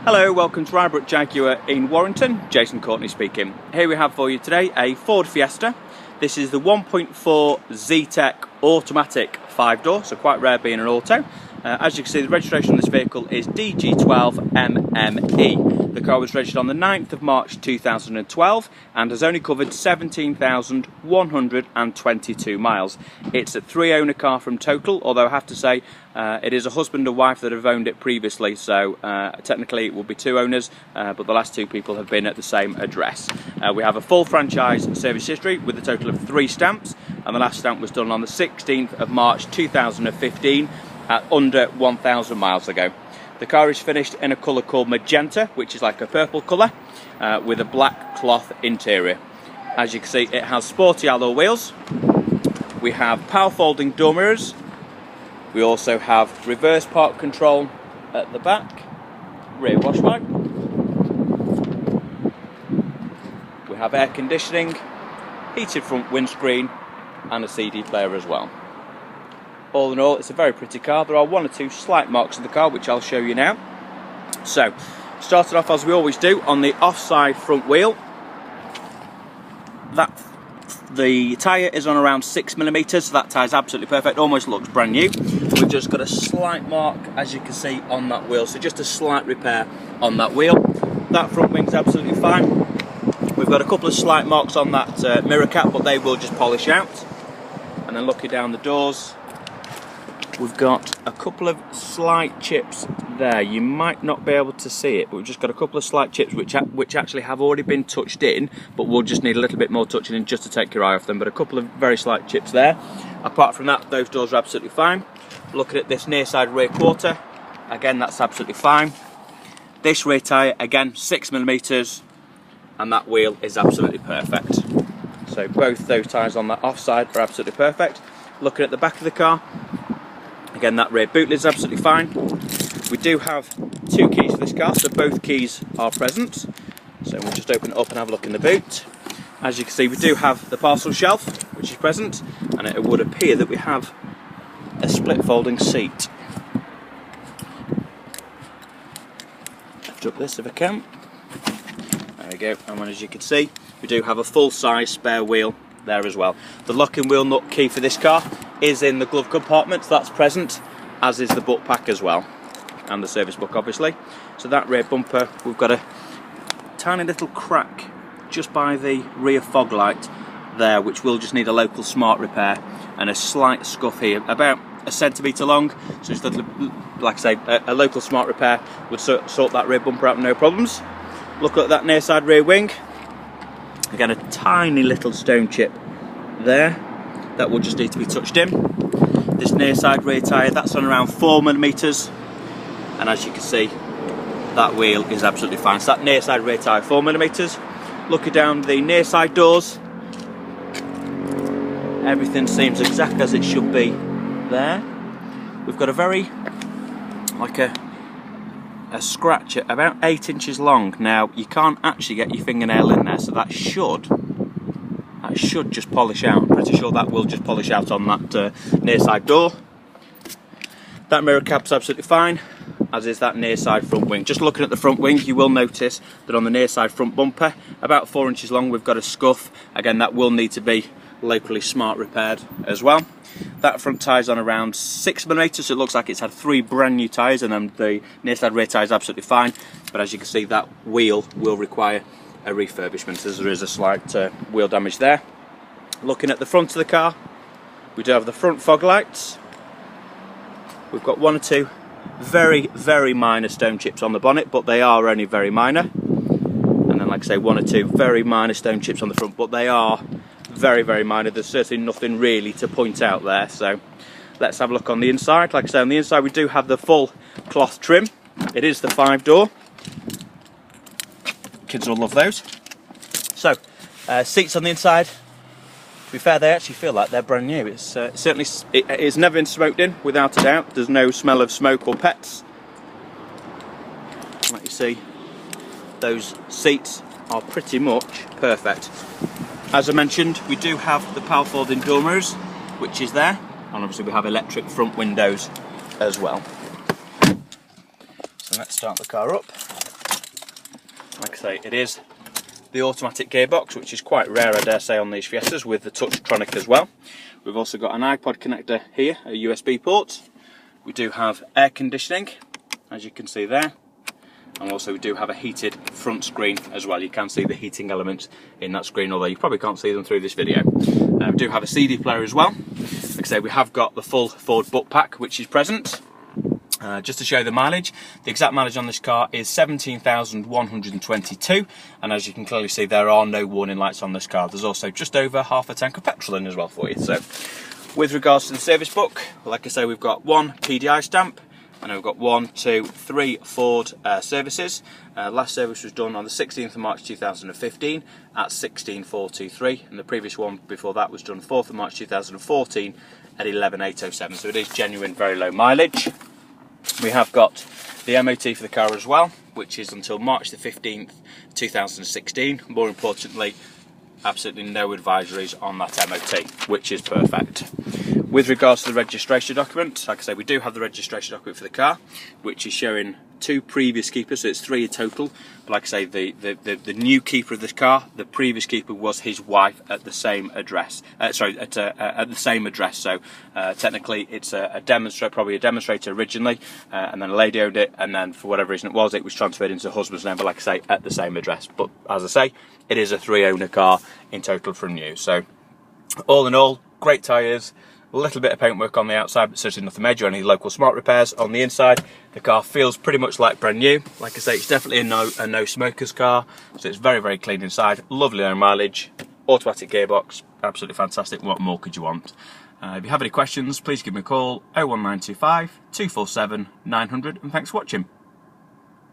Hello, welcome to Rybrook Jaguar in Warrington. Jason Courtney speaking. Here we have for you today a Ford Fiesta. This is the 1.4 Z-Tech automatic 5-door, so quite rare being an auto. As you can see, the registration on this vehicle is DG12MME. The car was registered on the 9th of March 2012 and has only covered 17,122 miles. It's a 3-owner car from total, although I have to say it is a husband and wife that have owned it previously, so technically it will be 2 owners, but the last 2 people have been at the same address. We have a full franchise service history with a total of 3 stamps, and the last stamp was done on the 16th of March 2015 at under 1,000 miles ago. The car is finished in a colour called magenta, which is like a purple colour, with a black cloth interior. As you can see, it has sporty alloy wheels. We have power folding door mirrors. We also have reverse park control at the back, rear wash wipe. We have air conditioning, heated front windscreen and a CD player as well. All in all, it's a very pretty car. There are 1 or 2 slight marks on the car, which I'll show you now. So, started off as we always do on the offside front wheel. The tyre is on around 6mm, so that tyre is absolutely perfect, almost looks brand new. We've just got a slight mark, as you can see, on that wheel, so just a slight repair on that wheel. That front wing's absolutely fine. We've got a couple of slight marks on that mirror cap, but they will just polish out. And then looking down the doors, we've got a couple of slight chips there. You might not be able to see it, but we've just got a couple of slight chips which actually have already been touched in, but we'll just need a little bit more touching in just to take your eye off them. But a couple of very slight chips there. Apart from that, those doors are absolutely fine. Looking at this near side rear quarter, again, that's absolutely fine. This rear tyre, again, 6mm, and that wheel is absolutely perfect. So both those tyres on that offside are absolutely perfect. Looking at the back of the car, again, that rear boot lid is absolutely fine. We do have 2 keys for this car, so both keys are present. So we'll just open it up and have a look in the boot. As you can see, we do have the parcel shelf, which is present, and it would appear that we have a split folding seat. Lift up this if I can. There we go, and as you can see, we do have a full-size spare wheel there as well. The locking wheel nut key for this car is in the glove compartment, so that's present, as is the book pack as well, and the service book obviously. So that rear bumper, we've got a tiny little crack just by the rear fog light there, which will just need a local smart repair, and a slight scuff here, about 1 centimetre long, so just a little, like I say, a local smart repair would sort that rear bumper out, no problems. Look at that near side rear wing, again a tiny little stone chip there that will just need to be touched in. This near side rear tyre, that's on around 4mm, and as you can see, that wheel is absolutely fine. So that near side rear tyre, 4mm. Looking down the near side doors, everything seems exactly as it should be there. We've got a very, like a scratch at about 8 inches long. Now, you can't actually get your fingernail in there, so that should just polish out. I'm pretty sure that will just polish out on that near side door. That mirror cap's absolutely fine, as is that near side front wing. Just looking at the front wing, you will notice that on the near side front bumper, about 4 inches long, we've got a scuff. Again, that will need to be locally smart repaired as well. That front tyre's on around 6mm, so it looks like it's had 3 brand new tyres, and then the near side rear tyre is absolutely fine. But as you can see, that wheel will require a refurbishment, as there is a slight wheel damage there. Looking at the front of the car, we do have the front fog lights. We've got 1 or 2 very, very minor stone chips on the bonnet, but they are only very minor. And then, like I say, 1 or 2 very minor stone chips on the front, but they are very, very minor. There's certainly nothing really to point out there. So let's have a look on the inside. Like I say, on the inside we do have the full cloth trim. It is the 5-door. Kids will love those. So seats on the inside, to be fair, they actually feel like they're brand new. It's it's never been smoked in, without a doubt. There's no smell of smoke or pets. Like you see, those seats are pretty much perfect. As I mentioned, we do have the power folding door mirrors, which is there, and obviously we have electric front windows as well. So let's start the car up. like I say, it is the automatic gearbox, which is quite rare, I dare say, on these Fiestas, with the Touchtronic as well. We've also got an iPod connector here, a USB port. We do have air conditioning, as you can see there. And also we do have a heated front screen as well. You can see the heating elements in that screen, although you probably can't see them through this video. We do have a CD player as well. Like I say, we have got the full Ford book pack, which is present. Just to show the mileage, the exact mileage on this car is 17,122, and as you can clearly see, there are no warning lights on this car. There's also just over half a tank of petrol in as well for you. So with regards to the service book, like I say, we've got one PDI stamp, and we've got 1, 2, 3 Ford services. Last service was done on the 16th of March 2015 at 16,423, and the previous one before that was done 4th of March 2014 at 11,807. So it is genuine, very low mileage. We have got the MOT for the car as well, which is until March the 15th 2016. More importantly, absolutely no advisories on that MOT, which is perfect. With regards to the registration document, like I say, we do have the registration document for the car, which is showing 2 previous keepers, so it's 3 in total. But like I say, the new keeper of this car, the previous keeper was his wife at the same address. At the same address. So technically, it's probably a demonstrator originally, and then a lady owned it, and then for whatever reason it was transferred into her husband's name. But like I say, at the same address. But as I say, it is a 3-owner car in total from new. So all in all, great tyres. A little bit of paintwork on the outside, but certainly nothing major. Any local smart repairs on the inside. The car feels pretty much like brand new. Like I say, it's definitely a no smokers car, so it's very, very clean inside. Lovely low mileage, automatic gearbox, absolutely fantastic. What more could you want? If you have any questions, please give me a call, 01925 247 900, and thanks for watching.